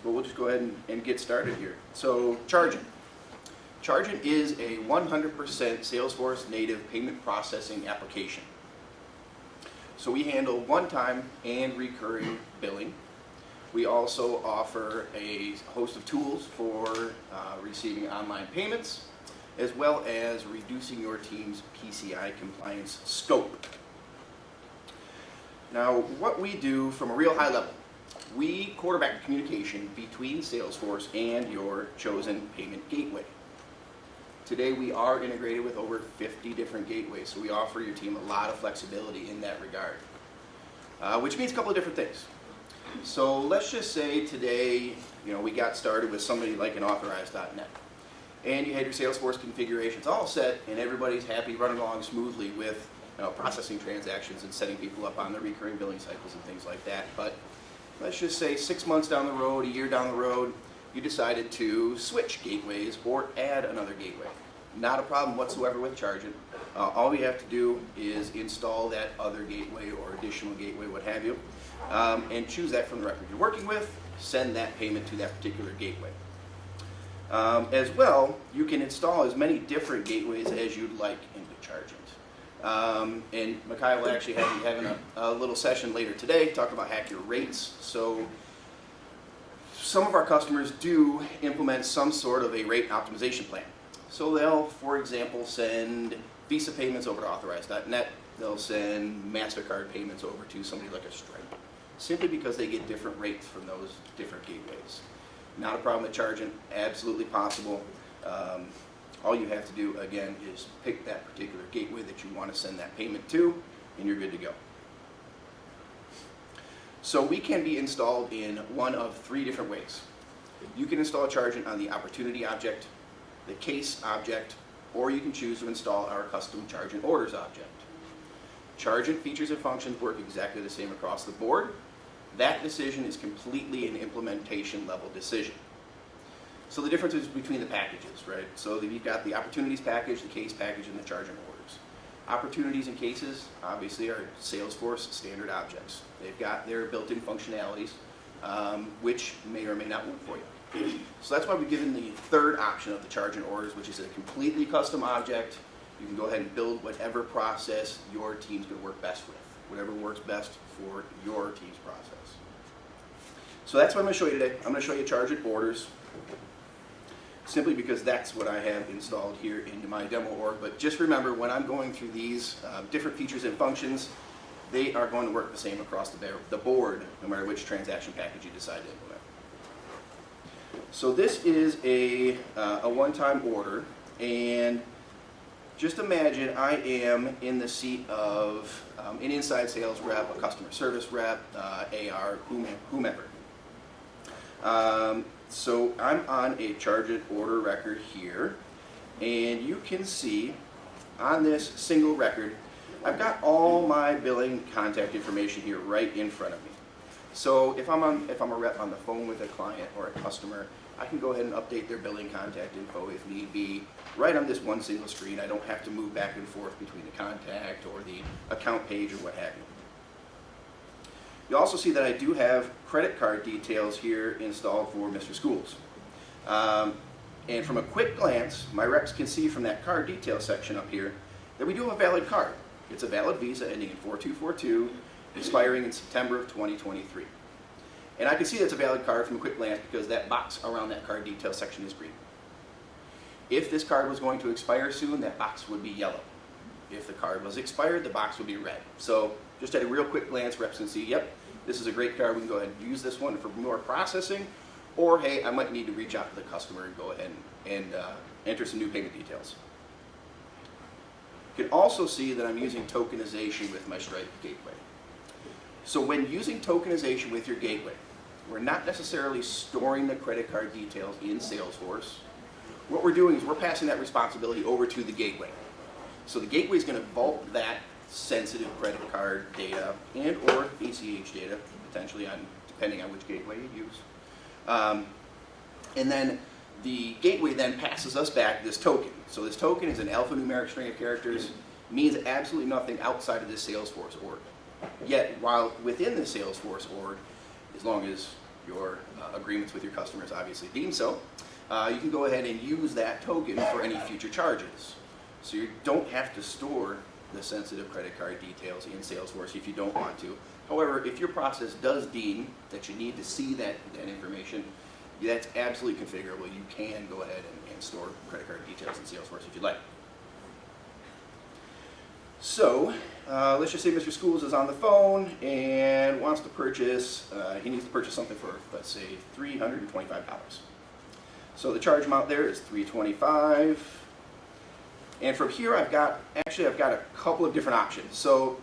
but we'll just go ahead and get started here. So Chargent. Chargent is a 100% Salesforce native payment processing application. So we handle one-time and recurring billing. We also offer a host of tools for receiving online payments, as well as reducing your team's PCI compliance scope. Now, what we do from a real high level, we quarterback the communication between Salesforce and your chosen payment gateway. Today, we are integrated with over 50 different gateways, so we offer your team a lot of flexibility in that regard, which means a couple of different things. So let's just say today, we got started with somebody like an Authorize.net, and you had your Salesforce configurations all set, and everybody's happy, running along smoothly with processing transactions and setting people up on their recurring billing cycles and things like that. But let's just say 6 months down the road, a year down the road, you decided to switch gateways or add another gateway. Not a problem whatsoever with Chargent. All you have to do is install that other gateway or additional gateway, what have you, and choose that from the record you're working with, send that payment to that particular gateway. As well, you can install as many different gateways as you'd like into Chargent. And Micaiah will actually have you having a little session later today talking about hack your rates. So some of our customers do implement some sort of a rate optimization plan. So they'll, for example, send Visa payments over to Authorize.net. They'll send MasterCard payments over to somebody like a Stripe, simply because they get different rates from those different gateways. Not a problem with Chargent, absolutely possible. All you have to do, again, is pick that particular gateway that you want to send that payment to, and you're good to go. So we can be installed in one of 3 different ways. You can install Chargent on the opportunity object, the case object, or you can choose to install our custom Chargent Orders object. Chargent features and functions work exactly the same across the board. That decision is completely an implementation level decision. So the difference is between the packages, right? So you've got the opportunities package, the case package, and the Chargent Orders. Opportunities and cases obviously are Salesforce standard objects. They've got their built-in functionalities, which may or may not work for you. So that's why we've given the third option of the Chargent Orders, which is a completely custom object. You can go ahead and build whatever process your team's going to work best with, whatever works best for your team's process. So that's what I'm going to show you today. I'm going to show you Chargent Borders, simply because that's what I have installed here into my demo org. But just remember, when I'm going through these different features and functions, they are going to work the same across the board, no matter which transaction package you decide to implement. So this is a one-time order, and just imagine I am in the seat of an inside sales rep, a customer service rep, AR, whomever. So I'm on a Chargent order record here, and you can see on this single record, I've got all my billing contact information here right in front of me. So if I'm a rep on the phone with a client or a customer, I can go ahead and update their billing contact info if need be, right on this one single screen. I don't have to move back and forth between the contact or the account page or what have you. You also see that I do have credit card details here installed for Mr. Schools. And from a quick glance, my reps can see from that card detail section up here that we do have a valid card. It's a valid Visa ending in 4242, expiring in September of 2023. And I can see that's a valid card from a quick glance because that box around that card detail section is green. If this card was going to expire soon, that box would be yellow. If the card was expired, the box would be red. So just at a real quick glance, reps can see, yep, this is a great card. We can go ahead and use this one for more processing. Or, hey, I might need to reach out to the customer and go ahead and enter some new payment details. You can also see that I'm using tokenization with my Stripe gateway. So when using tokenization with your gateway, we're not necessarily storing the credit card details in Salesforce. What we're doing is we're passing that responsibility over to the gateway. So the gateway is going to vault that sensitive credit card data and or ACH data, potentially, depending on which gateway you use. And then the gateway then passes us back this token. So this token is an alphanumeric string of characters, means absolutely nothing outside of this Salesforce org. Yet, while within the Salesforce org, as long as your agreements with your customers obviously deem so, you can go ahead and use that token for any future charges. So you don't have to store the sensitive credit card details in Salesforce if you don't want to. However, if your process does deem that you need to see that information, that's absolutely configurable. You can go ahead and store credit card details in Salesforce if you'd like. So, let's just say Mr. Schools is on the phone and wants to purchase, he needs to purchase something for, let's say, $325. So the charge amount there is $325. And from here I've got a couple of different options. So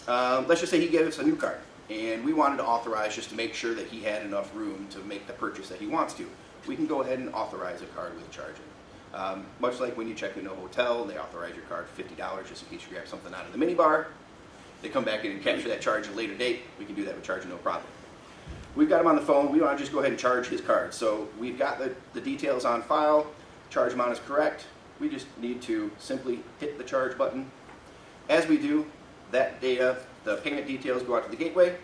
let's just say he gave us a new card and we wanted to authorize just to make sure that he had enough room to make the purchase that he wants to. We can go ahead and authorize a card with Chargent. Much like when you check into a hotel, they authorize your card $50 just in case you grab something out of the minibar. They come back in and capture that charge at a later date. We can do that with Chargent, no problem. We've got him on the phone. We want to just go ahead and charge his card. So we've got the details on file. Charge amount is correct. We just need to simply hit the charge button. As we do, that data, the payment details go out to the gateway.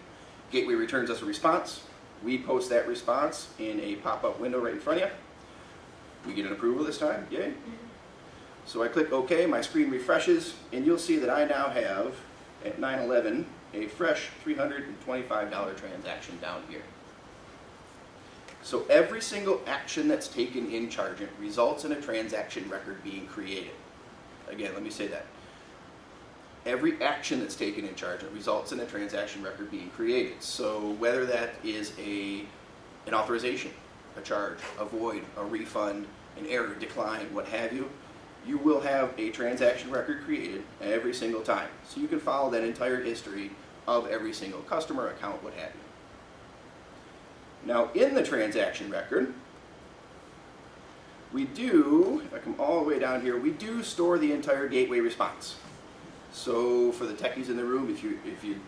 Gateway returns us a response. We post that response in a pop-up window right in front of you. We get an approval this time, yay. So I click OK, my screen refreshes, and you'll see that I now have, at 9/11, a fresh $325 transaction down here. So every single action that's taken in Chargent results in a transaction record being created. Again, let me say that. Every action that's taken in Chargent results in a transaction record being created. So whether that is an authorization, a charge, a void, a refund, an error, decline, what have you, you will have a transaction record created every single time. So you can follow that entire history of every single customer account, what have you. Now in the transaction record, we do, if I come all the way down here, we do store the entire gateway response. So for the techies in the room, if you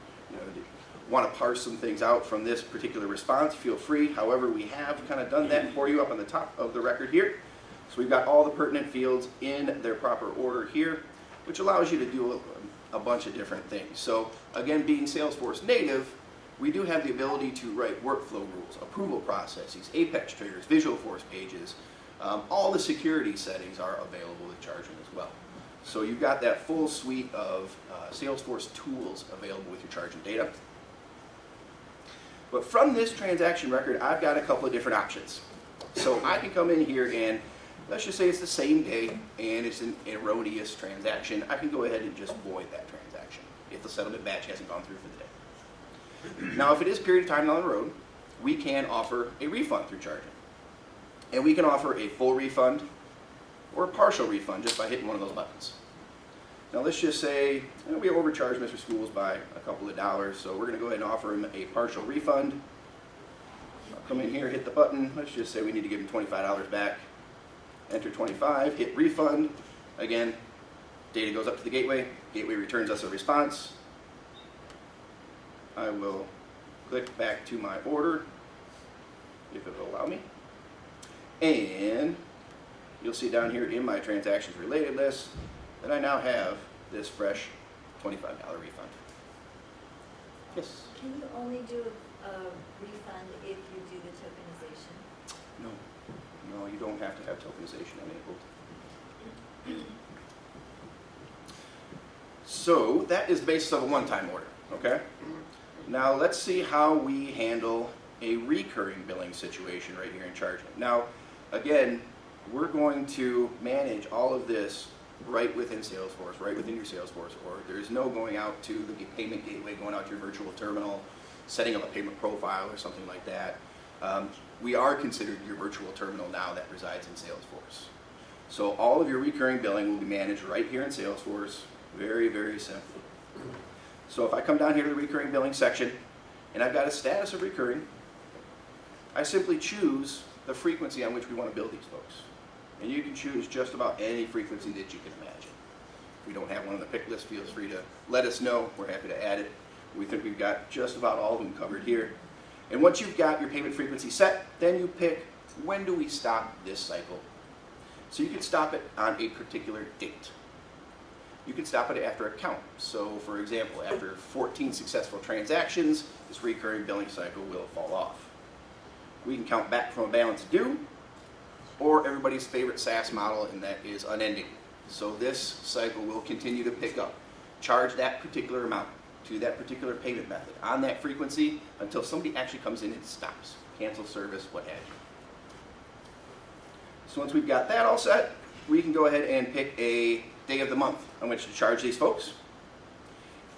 want to parse some things out from this particular response, feel free. However, we have kind of done that for you up on the top of the record here. So we've got all the pertinent fields in their proper order here, which allows you to do a bunch of different things. So again, being Salesforce native, we do have the ability to write workflow rules, approval processes, Apex triggers, Visualforce pages. All the security settings are available with Chargent as well. So you've got that full suite of Salesforce tools available with your Chargent data. But from this transaction record, I've got a couple of different options. So I can come in here and let's just say it's the same day and it's an erroneous transaction. I can go ahead and just void that transaction if the settlement batch hasn't gone through for the day. Now, if it is a period of time down the road, we can offer a refund through Chargent. And we can offer a full refund or a partial refund just by hitting one of those buttons. Now let's just say we overcharged Mr. Schools by a couple of dollars, so we're going to go ahead and offer him a partial refund. I'll come in here, hit the button. Let's just say we need to give him $25 back. Enter 25, hit refund. Again, data goes up to the gateway. Gateway returns us a response. I will click back to my order, if it will allow me. And you'll see down here in my transactions related list that I now have this fresh $25 refund. Yes? Can you only do a refund if you do the tokenization? No, you don't have to have tokenization enabled. So that is the basis of a one-time order, okay? Now let's see how we handle a recurring billing situation right here in Chargent. Now, again, we're going to manage all of this right within Salesforce, right within your Salesforce org. There's no going out to the payment gateway, going out to your virtual terminal, setting up a payment profile or something like that. We are considered your virtual terminal now that resides in Salesforce. So all of your recurring billing will be managed right here in Salesforce, very, very simply. So if I come down here to the recurring billing section and I've got a status of recurring, I simply choose the frequency on which we want to bill these folks. And you can choose just about any frequency that you can imagine. If we don't have one on the pick list, feel free to let us know. We're happy to add it. We think we've got just about all of them covered here. And once you've got your payment frequency set, then you pick when do we stop this cycle. So you can stop it on a particular date. You can stop it after a count. So for example, after 14 successful transactions, this recurring billing cycle will fall off. we can count back from a balance due, or everybody's favorite SaaS model, and that is unending. So this cycle will continue to pick up. Charge that particular amount to that particular payment method on that frequency until somebody actually comes in and stops. Cancel service, what have you. So once we've got that all set, we can go ahead and pick a day of the month on which to charge these folks.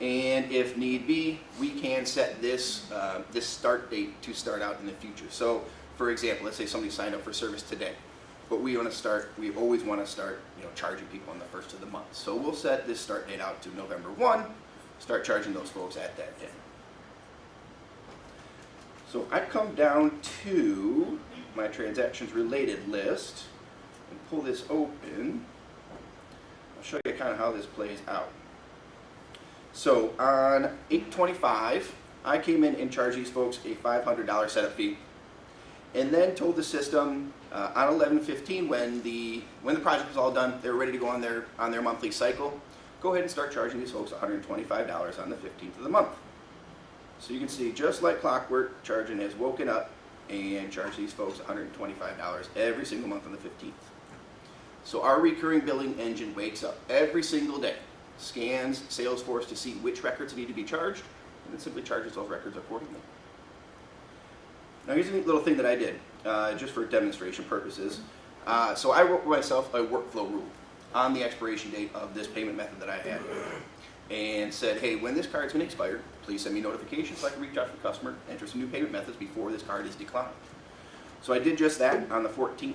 And if need be, we can set this this start date to start out in the future. So for example, let's say somebody signed up for service today, but we always want to start charging people on the first of the month. So we'll set this start date out to November 1, start charging those folks at that day. So I come down to my transactions related list and pull this open. I'll show you kind of how this plays out. So on 8/25, I came in and charged these folks a $500 setup fee, and then told the system on 11/15 when the project was all done, they were ready to go on their monthly cycle, go ahead and start charging these folks $125 on the 15th of the month. So you can see, just like clockwork, Chargent has woken up and charged these folks $125 every single month on the 15th. So our recurring billing engine wakes up every single day, scans Salesforce to see which records need to be charged, and then simply charges those records accordingly. Now here's a neat little thing that I did, just for demonstration purposes. So I wrote myself a workflow rule on the expiration date of this payment method that I had, and said, hey, when this card's going to expire, please send me notifications so I can reach out to the customer, enter some new payment methods before this card is declined. So I did just that on the 14th,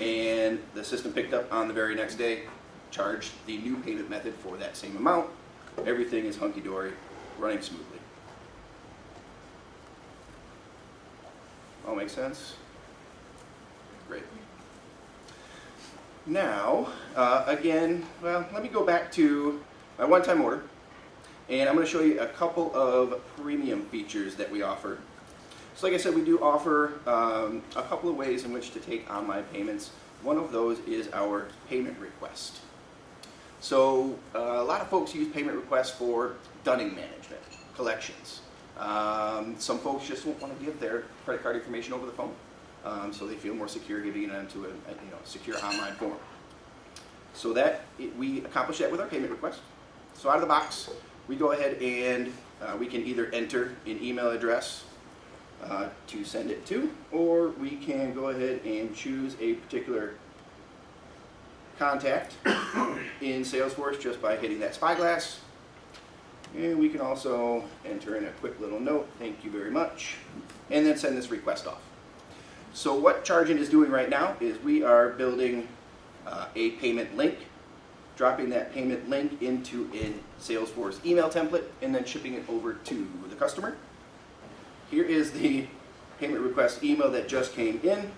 and the system picked up on the very next day, charged the new payment method for that same amount. Everything is hunky-dory, running smoothly. All make sense? Great. Now, again, well, let me go back to my one-time order, and I'm going to show you a couple of premium features that we offer. So like I said, we do offer a couple of ways in which to take online payments. One of those is our payment request. So a lot of folks use payment requests for dunning management, collections. Some folks just won't want to give their credit card information over the phone, so they feel more secure giving it into a secure online form. So we accomplish that with our payment request. So out of the box, we go ahead and we can either enter an email address to send it to, or we can go ahead and choose a particular contact in Salesforce just by hitting that spyglass. And we can also enter in a quick little note, thank you very much, and then send this request off. So what Chargent is doing right now is we are building a payment link, dropping that payment link into a Salesforce email template, and then shipping it over to the customer. Here is the payment request email that just came in.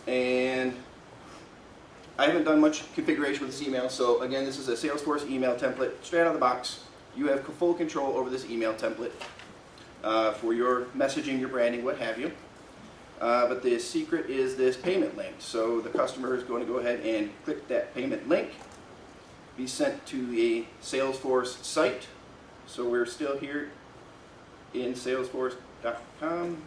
And I haven't done much configuration with this email, so again, this is a Salesforce email template straight out of the box. You have full control over this email template for your messaging, your branding, what have you. But the secret is this payment link. So the customer is going to go ahead and click that payment link, be sent to a Salesforce site. So we're still here in salesforce.com.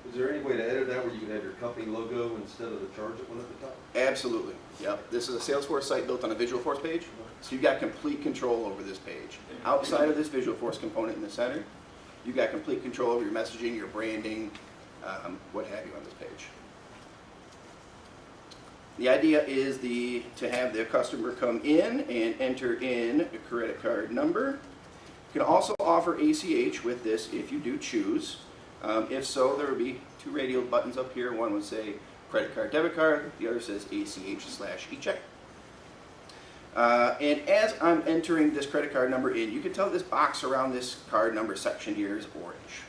Is there any way to edit that where you can have your company logo instead of the Chargent one at the top? Absolutely. Yep. This is a Salesforce site built on a Visualforce page, so you've got complete control over this page. Outside of this Visualforce component in the center, you've got complete control over your messaging, your branding, what have you on this page. The idea is to have the customer come in and enter in a credit card number. You can also offer ACH with this if you do choose. If so, there would be two radial buttons up here. One would say credit card, debit card. The other says ACH/eCheck. And as I'm entering this credit card number in, you can tell this box around this card number section here is orange.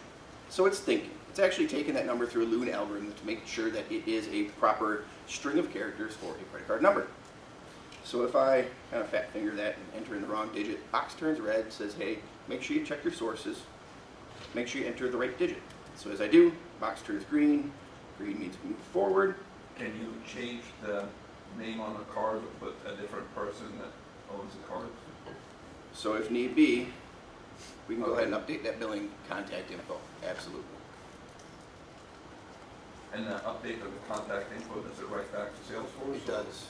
So it's thinking. It's actually taking that number through a Loon algorithm to make sure that it is a proper string of characters for a credit card number. So if I kind of fat finger that and enter in the wrong digit, box turns red, says, hey, make sure you check your sources. Make sure you enter the right digit. So as I do, box turns green. Green means move forward. Can you change the name on the card or put a different person that owns the card? So if need be, We can go ahead and update that billing contact info, absolutely. And the update of the contact info, does it write back to Salesforce?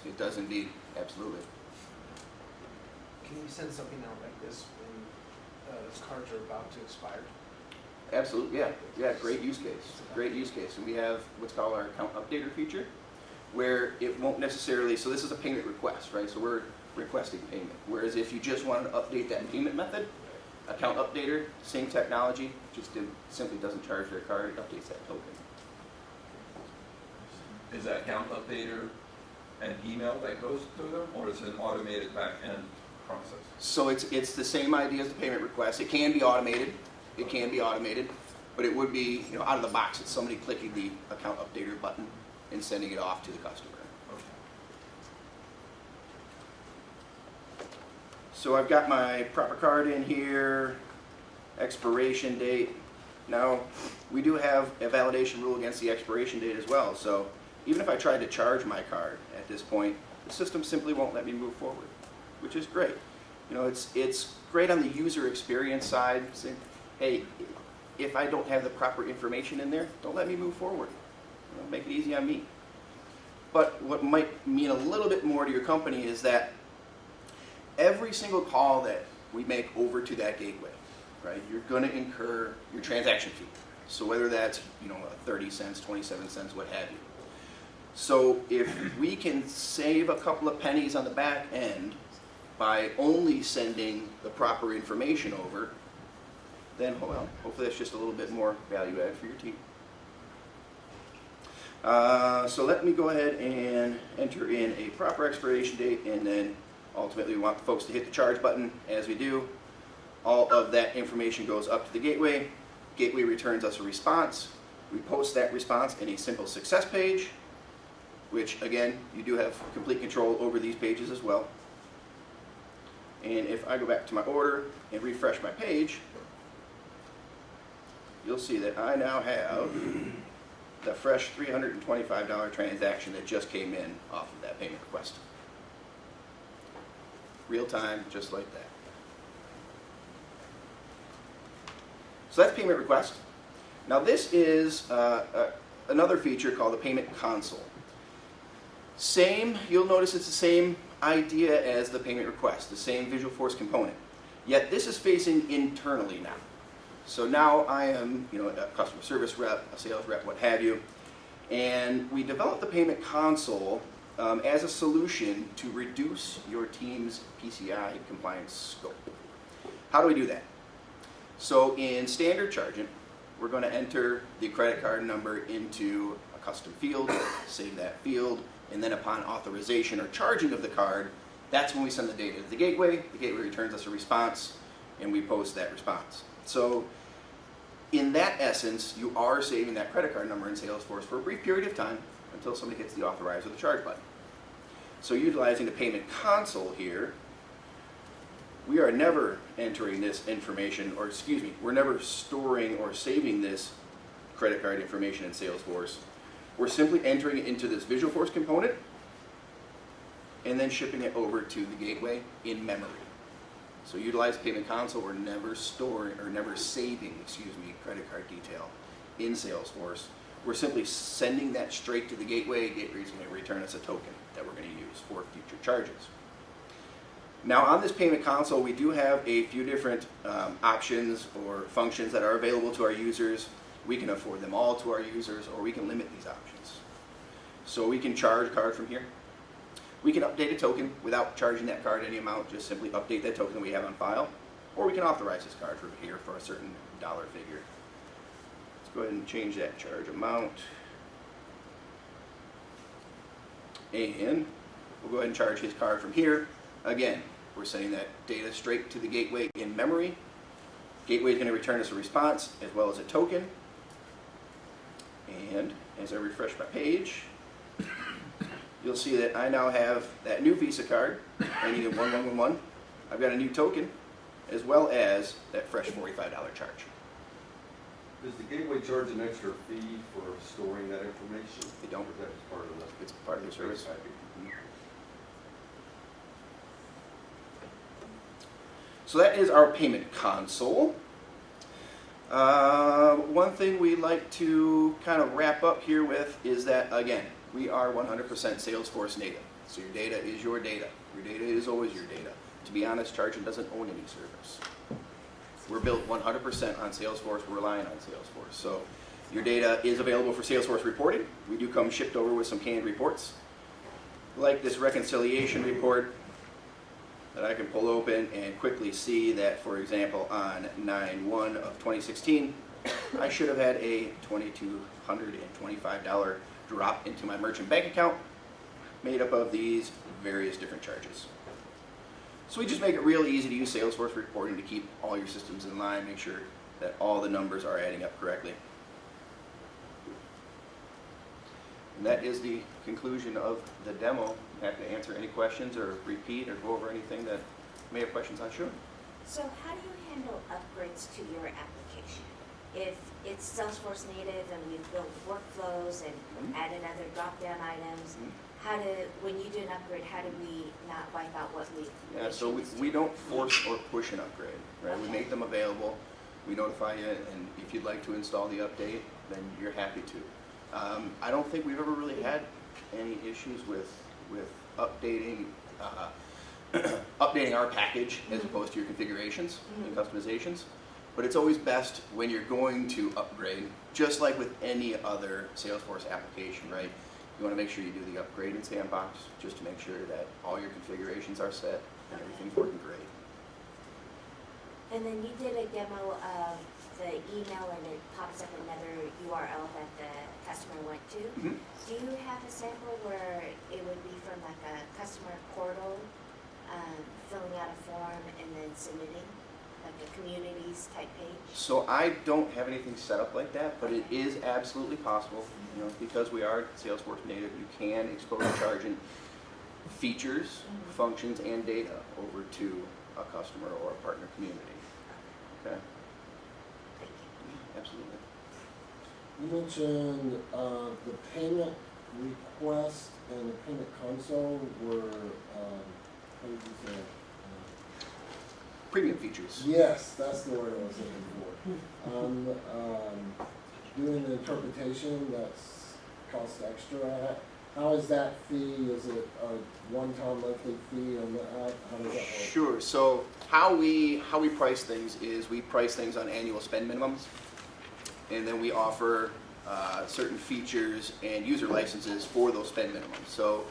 It does indeed, absolutely. Can you send something out like this when those cards are about to expire? Absolutely, yeah, great use case, great use case. And we have what's called our account updater feature, where it won't necessarily, so this is a payment request, right? So we're requesting payment. Whereas if you just wanted to update that payment method, account updater, same technology, just simply doesn't charge their card, it updates that token. Is that account updater an email that goes to them, or is it an automated back-end process? So it's the same idea as the payment request. It can be automated. It can be automated, but it would be, out of the box, it's somebody clicking the account updater button and sending it off to the customer. Okay. So I've got my proper card in here, expiration date. Now, we do have a validation rule against the expiration date as well. So even if I tried to charge my card at this point, the system simply won't let me move forward, which is great. It's great on the user experience side. Saying, hey, if I don't have the proper information in there, don't let me move forward. Make it easy on me. But what might mean a little bit more to your company is that every single call that we make over to that gateway, right, you're going to incur your transaction fee. So whether that's 30 cents, 27 cents, what have you. So if we can save a couple of pennies on the back end by only sending the proper information over, then hopefully that's just a little bit more value add for your team. So let me go ahead and enter in a proper expiration date, and then ultimately we want the folks to hit the charge button. As we do, all of that information goes up to the gateway. Gateway returns us a response. We post that response in a simple success page, which again, you do have complete control over these pages as well. And if I go back to my order and refresh my page, you'll see that I now have the fresh $325 transaction that just came in off of that payment request. Real time, just like that. So that's payment request. Now this is another feature called the payment console. You'll notice it's the same idea as the payment request, the same Visualforce component. Yet this is facing internally now. So now I am, a customer service rep, a sales rep, what have you, and we developed the payment console as a solution to reduce your team's PCI compliance scope. How do we do that? So in standard Chargent, we're going to enter the credit card number into a custom field, save that field, and then upon authorization or charging of the card, that's when we send the data to the gateway returns us a response, and we post that response. So in that essence, you are saving that credit card number in Salesforce for a brief period of time until somebody hits the authorize or the charge button. So utilizing the payment console here, we are never entering this information, or we're never storing or saving this credit card information in Salesforce. We're simply entering it into this Visualforce component and then shipping it over to the gateway in memory. So utilize payment console, we're never storing or never saving, credit card detail in Salesforce. We're simply sending that straight to the gateway. Gateway is going to return us a token that we're going to use for future charges. Now on this payment console, we do have a few different options or functions that are available to our users. We can afford them all to our users, or we can limit these options. So we can charge a card from here. We can update a token without charging that card any amount, just simply update that token that we have on file. Or we can authorize this card from here for a certain dollar figure. Let's go ahead and change that charge amount. And we'll go ahead and charge his card from here. Again, we're sending that data straight to the gateway in memory. Gateway is going to return us a response as well as a token. And as I refresh my page, you'll see that I now have that new Visa card, ending in 1111. I've got a new token, as well as that fresh $45 charge. Does the gateway charge an extra fee for storing that information? They don't. Or is that just part of the... It's part of the service. So that is our payment console. One thing we like to kind of wrap up here with is that, again, we are 100% Salesforce native. So your data is your data. Your data is always your data. To be honest, Chargent doesn't own any service. We're built 100% on Salesforce. We're relying on Salesforce. So your data is available for Salesforce reporting. We do come shipped over with some canned reports, like this reconciliation report that I can pull open and quickly see that, for example, on 9/1 of 2016, I should have had a $2,225 drop into my merchant bank account made up of these various different charges. So we just make it real easy to use Salesforce reporting to keep all your systems in line, make sure that all the numbers are adding up correctly. And that is the conclusion of the demo. I'm happy to answer any questions or repeat or go over anything that you may have questions on. Sure. So how do you handle upgrades to your application? If it's Salesforce native and we've built workflows and added other drop-down items, when you do an upgrade, how do we not wipe out what we've Yeah, so we don't force or push an upgrade, right? We make them available, we notify you, and if you'd like to install the update, then you're happy to. I don't think we've ever really had any issues with updating updating our package as opposed to your configurations and customizations. But it's always best when you're going to upgrade, just like with any other Salesforce application, right? You want to make sure you do the upgrade in Sandbox just to make sure that all your configurations are set and everything's working great. And then you did a demo of the email and it pops up another URL that the customer went to. Do you have a sample where it would be from like a customer portal, filling out a form and then submitting, like a communities type page? So I don't have anything set up like that, but it is absolutely possible. You know, because we are Salesforce native, you can expose Chargent features, functions, and data over to a customer or a partner community. Okay. Thank you. Absolutely. You mentioned the payment request and the payment console were, how did you say it? Premium features. Yes, that's the word I was looking for. Doing the interpretation, that's cost extra. How is that fee? Is it a one-time monthly fee? How does that work? Sure. So how we price things is we price things on annual spend minimums, and then we offer certain features and user licenses for those spend minimums. So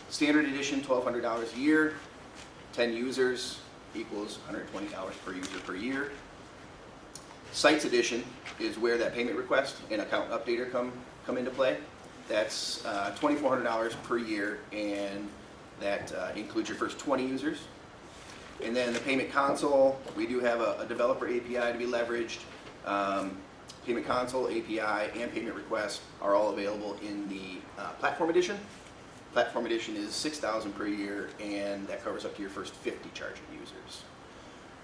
standard edition, $1,200 a year, 10 users equals $120 per user per year. Sites edition is where that payment request and account updater come into play. That's $2,400 per year, and that includes your first 20 users. And then the payment console, we do have a developer API to be leveraged. Payment console, API, and payment request are all available in the platform edition. Platform edition is $6,000 per year, and that covers up to your first 50 Chargent users.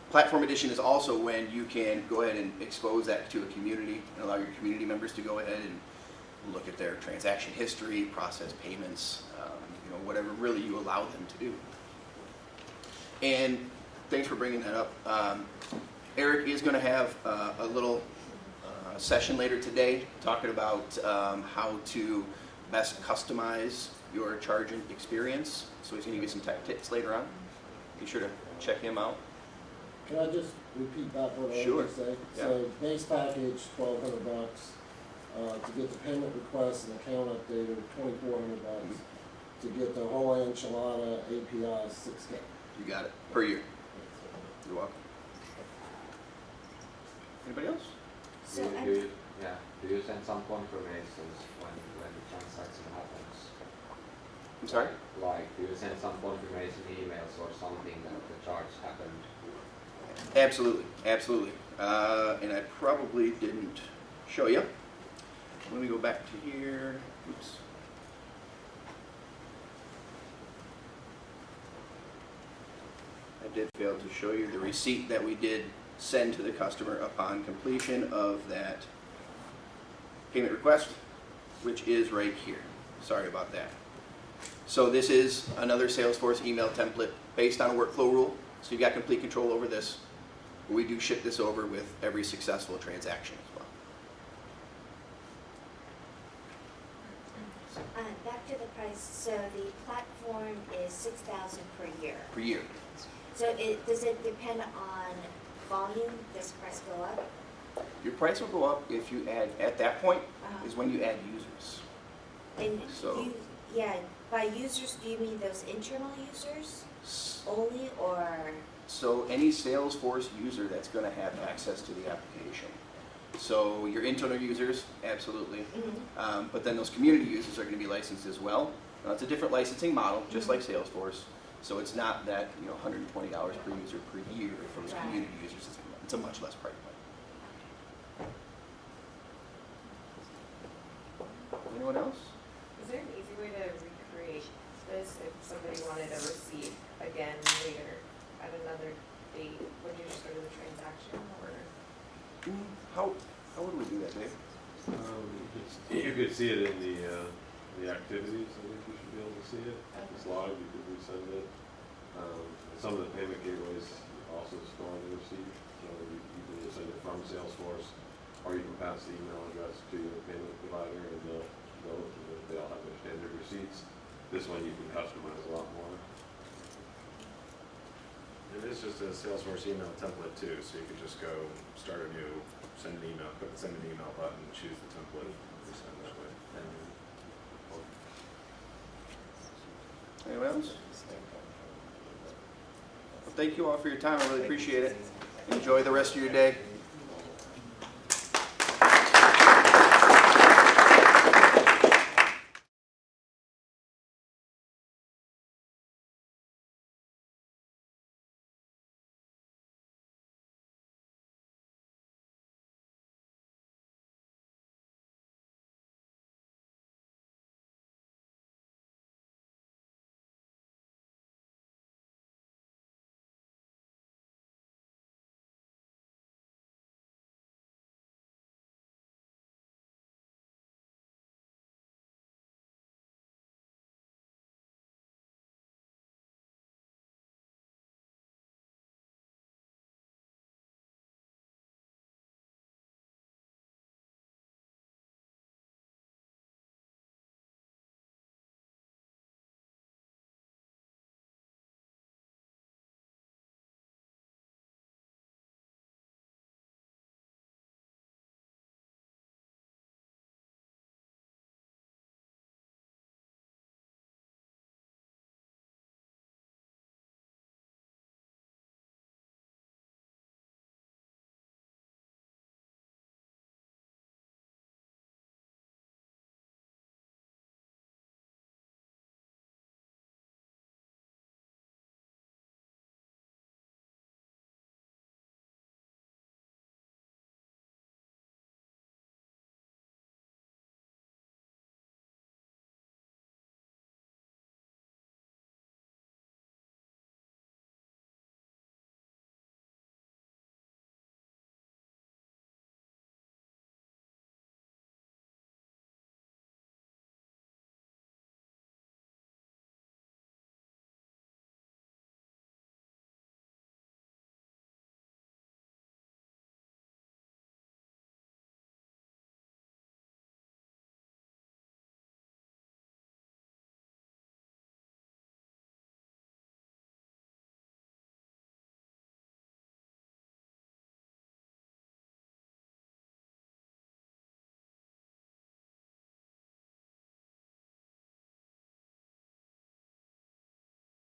Platform edition is also when you can go ahead and expose that to a community and allow your community members to go ahead and look at their transaction history, process payments, you know, whatever really you allow them to do. And thanks for bringing that up. Eric is going to have a little session later today talking about how to best customize your Chargent experience. So he's going to give you some tech tips later on. Be sure to check him out. Can I just repeat back what I Sure. was going to say? Yeah. So base package, $1,200. To get the payment request and account updater, $2,400. To get the whole enchilada API, $6K. You got it. Per year. You're welcome. Anybody else? So Do you send some confirmations when the transaction happens? I'm sorry? Like, do you send some confirmation emails or something that the charge happened? Absolutely, absolutely. And I probably didn't show you. Let me go back to here. Oops. I did fail to show you the receipt that we did send to the customer upon completion of that payment request, which is right here. Sorry about that. So this is another Salesforce email template based on a workflow rule So you've got complete control over this. We do ship this over with every successful transaction as well. Back to the price, so the platform is $6,000 per year. Per year. So does it depend on volume, does the price go up? Your price will go up if you add, at that point, Uh-huh. is when you add users. And So- yeah, by users, do you mean those internal users only, or? So any Salesforce user that's going to have access to the application. So your internal users, absolutely. But then those community users are going to be licensed as well. Now, it's a different licensing model, just like Salesforce. So it's not that, $120 per user per year for those Right. community users. It's a much less price point. Anyone else? Is there an easy way to recreate this if somebody wanted a receipt again later at another date? Would you just go to the transaction or? How would we do that, Dave? You could see it in the activities. I think you should be able to see it. If it's logged, you could resend it. Some of the payment gateways also store the receipt, so you can just send it from Salesforce, or you can pass the email address to your payment provider, and they'll have their standard receipts. This one you can customize a lot more. It is just a Salesforce email template too, so you could just go start a new, send an email, click the send an email button, choose the template, and send that way. Anyone else? Well, thank you all for your time. I really appreciate it. Enjoy the rest of your day.